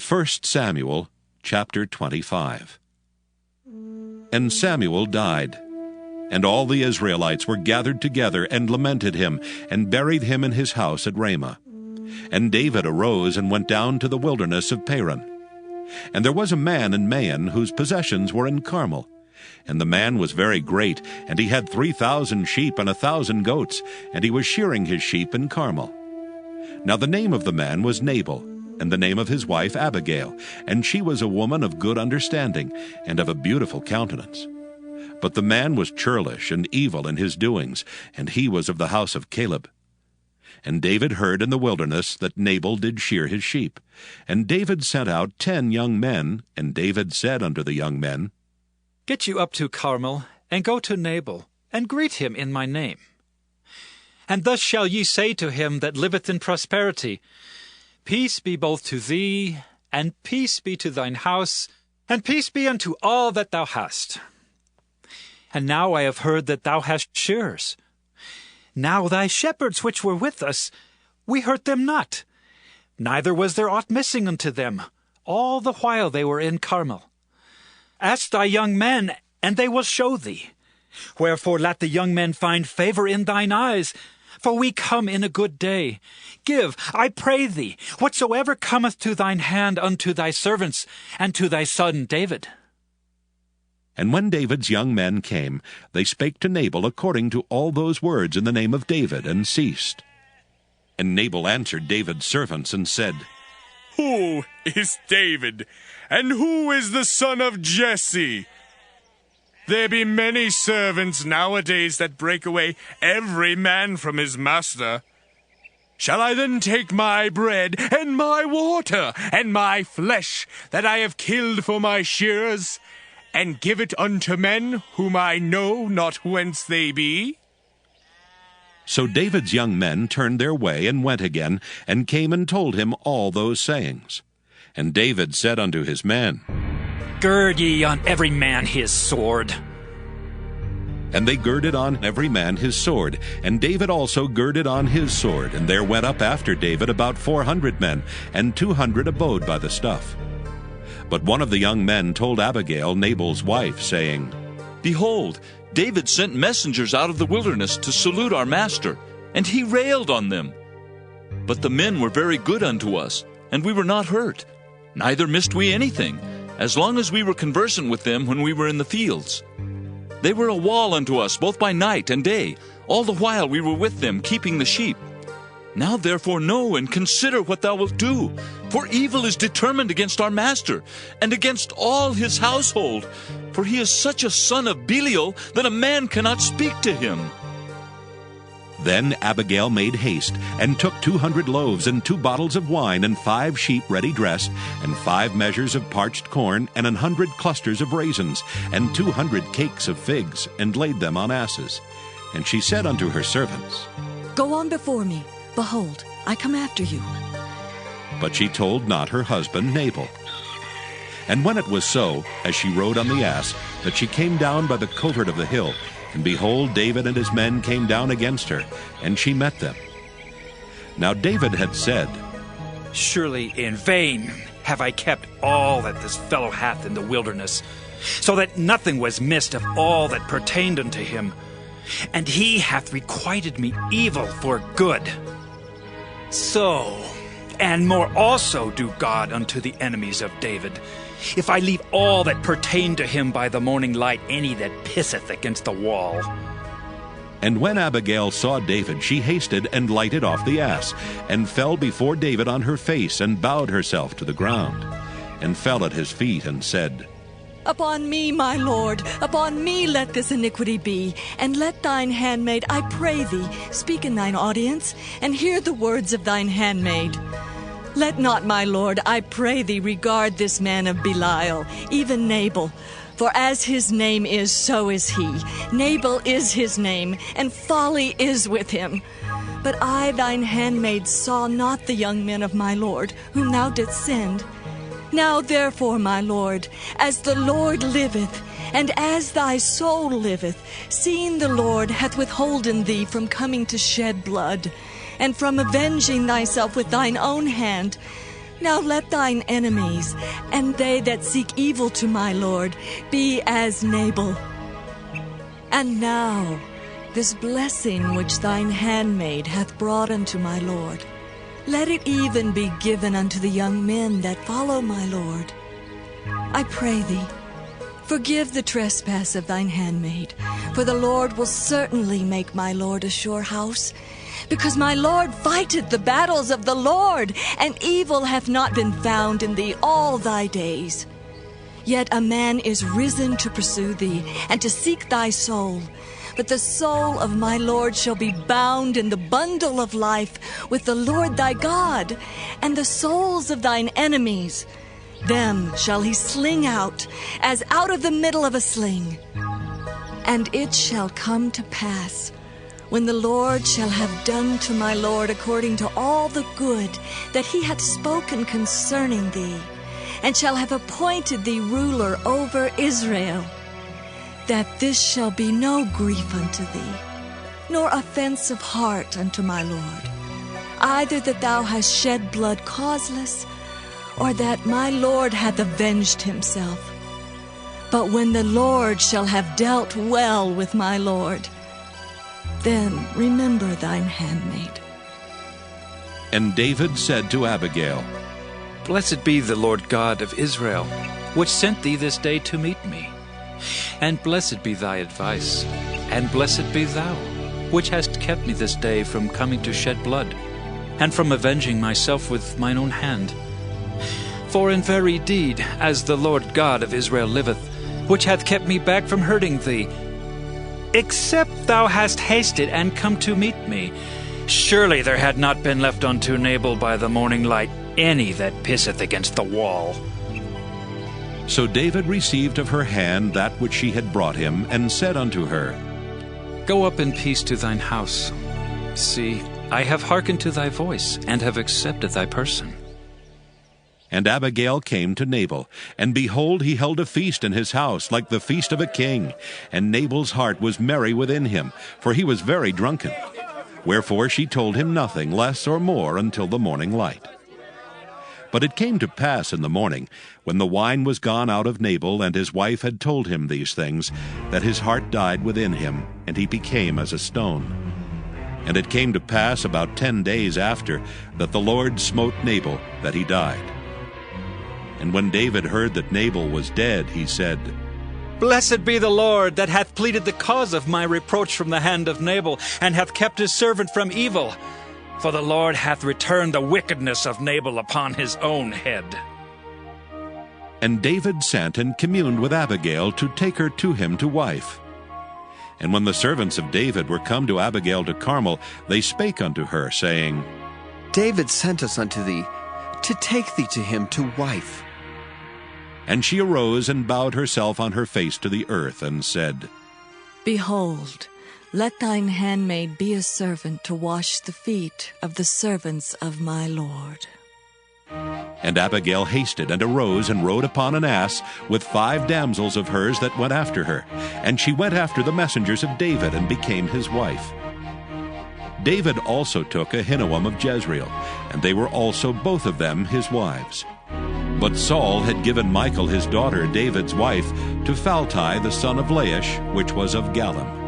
1 Samuel chapter 25. And Samuel died, and all the Israelites were gathered together and lamented him, and buried him in his house at Ramah. And David arose and went down to the wilderness of Paran. And there was a man in Maon whose possessions were in Carmel. And the man was very great, and he had 3,000 sheep and 1,000 goats, and he was shearing his sheep in Carmel. Now the name of the man was Nabal, and the name of his wife Abigail, and she was a woman of good understanding, and of a beautiful countenance. But the man was churlish and evil in his doings, and he was of the house of Caleb. And David heard in the wilderness that Nabal did shear his sheep. And David sent out 10 young men, and David said unto the young men, Get you up to Carmel, and go to Nabal, and greet him in my name. And thus shall ye say to him that liveth in prosperity, Peace be both to thee, and peace be to thine house, and peace be unto all that thou hast. And now I have heard that thou hast shearers. Now thy shepherds which were with us, we hurt them not, neither was there aught missing unto them, all the while they were in Carmel. Ask thy young men, and they will show thee. Wherefore let the young men find favor in thine eyes, for we come in a good day. Give, I pray thee, whatsoever cometh to thine hand unto thy servants, and to thy son David. And when David's young men came, they spake to Nabal according to all those words in the name of David, and ceased. And Nabal answered David's servants, and said, Who is David, and who is the son of Jesse? There be many servants nowadays that break away every man from his master. Shall I then take my bread, and my water, and my flesh, that I have killed for my shearers, and give it unto men whom I know not whence they be? So David's young men turned their way, and went again, and came and told him all those sayings. And David said unto his men, Gird ye on every man his sword. And they girded on every man his sword, and David also girded on his sword. And there went up after David about 400 men, and 200 abode by the stuff. But one of the young men told Abigail, Nabal's wife, saying, Behold, David sent messengers out of the wilderness to salute our master, and he railed on them. But the men were very good unto us, and we were not hurt, neither missed we anything, as long as we were conversant with them when we were in the fields. They were a wall unto us both by night and day, all the while we were with them keeping the sheep. Now therefore know and consider what thou wilt do, for evil is determined against our master, and against all his household, for he is such a son of Belial that a man cannot speak to him. Then Abigail made haste, and took 200 loaves, and 2 bottles of wine, and 5 sheep ready dressed, and 5 measures of parched corn, and 100 clusters of raisins, and 200 cakes of figs, and laid them on asses. And she said unto her servants, Go on before me. Behold, I come after you. But she told not her husband Nabal. And when it was so, as she rode on the ass, that she came down by the covert of the hill, and behold, David and his men came down against her, and she met them. Now David had said, Surely in vain have I kept all that this fellow hath in the wilderness, so that nothing was missed of all that pertained unto him. And he hath requited me evil for good. So, and more also do God unto the enemies of David, if I leave all that pertain to him by the morning light any that pisseth against the wall. And when Abigail saw David, she hasted and lighted off the ass, and fell before David on her face, and bowed herself to the ground, and fell at his feet, and said, Upon me, my Lord, upon me let this iniquity be, and let thine handmaid, I pray thee, speak in thine audience, and hear the words of thine handmaid. Let not, my Lord, I pray thee, regard this man of Belial, even Nabal. For as his name is, so is he. Nabal is his name, and folly is with him. But I, thine handmaid, saw not the young men of my Lord, whom thou didst send. Now therefore, my Lord, as the Lord liveth, and as thy soul liveth, seeing the Lord hath withholden thee from coming to shed blood, and from avenging thyself with thine own hand, Now let thine enemies, and they that seek evil to my Lord, be as Nabal. And now this blessing which thine handmaid hath brought unto my Lord, let it even be given unto the young men that follow my Lord. I pray thee, forgive the trespass of thine handmaid, for the Lord will certainly make my Lord a sure house, because my Lord fighteth the battles of the Lord, and evil hath not been found in thee all thy days. Yet a man is risen to pursue thee, and to seek thy soul. But the soul of my Lord shall be bound in the bundle of life with the Lord thy God, and the souls of thine enemies, them shall he sling out, as out of the middle of a sling. And it shall come to pass, when the Lord shall have done to my Lord according to all the good that he hath spoken concerning thee, and shall have appointed thee ruler over Israel, that this shall be no grief unto thee, nor offense of heart unto my Lord, either that thou hast shed blood causeless, or that my Lord hath avenged himself. But when the Lord shall have dealt well with my Lord, then remember thine handmaid. And David said to Abigail, Blessed be the Lord God of Israel, which sent thee this day to meet me. And blessed be thy advice, and blessed be thou, which hast kept me this day from coming to shed blood, and from avenging myself with mine own hand. For in very deed, as the Lord God of Israel liveth, which hath kept me back from hurting thee, except thou hast hasted and come to meet me, surely there had not been left unto Nabal by the morning light any that pisseth against the wall. So David received of her hand that which she had brought him, and said unto her, Go up in peace to thine house. See, I have hearkened to thy voice, and have accepted thy person. And Abigail came to Nabal, and behold, he held a feast in his house, like the feast of a king. And Nabal's heart was merry within him, for he was very drunken. Wherefore she told him nothing less or more until the morning light. But it came to pass in the morning, when the wine was gone out of Nabal, and his wife had told him these things, that his heart died within him, and he became as a stone. And it came to pass about 10 days after, that the Lord smote Nabal, that he died. And when David heard that Nabal was dead, he said, Blessed be the Lord, that hath pleaded the cause of my reproach from the hand of Nabal, and hath kept his servant from evil. For the Lord hath returned the wickedness of Nabal upon his own head. And David sent and communed with Abigail to take her to him to wife. And when the servants of David were come to Abigail to Carmel, they spake unto her, saying, David sent us unto thee, to take thee to him to wife. And she arose and bowed herself on her face to the earth, and said, Behold, let thine handmaid be a servant to wash the feet of the servants of my Lord. And Abigail hasted, and arose, and rode upon an ass, with 5 damsels of hers that went after her. And she went after the messengers of David, and became his wife. David also took Ahinoam of Jezreel, and they were also both of them his wives. But Saul had given Michal his daughter, David's wife, to Phalti the son of Laish, which was of Gallim.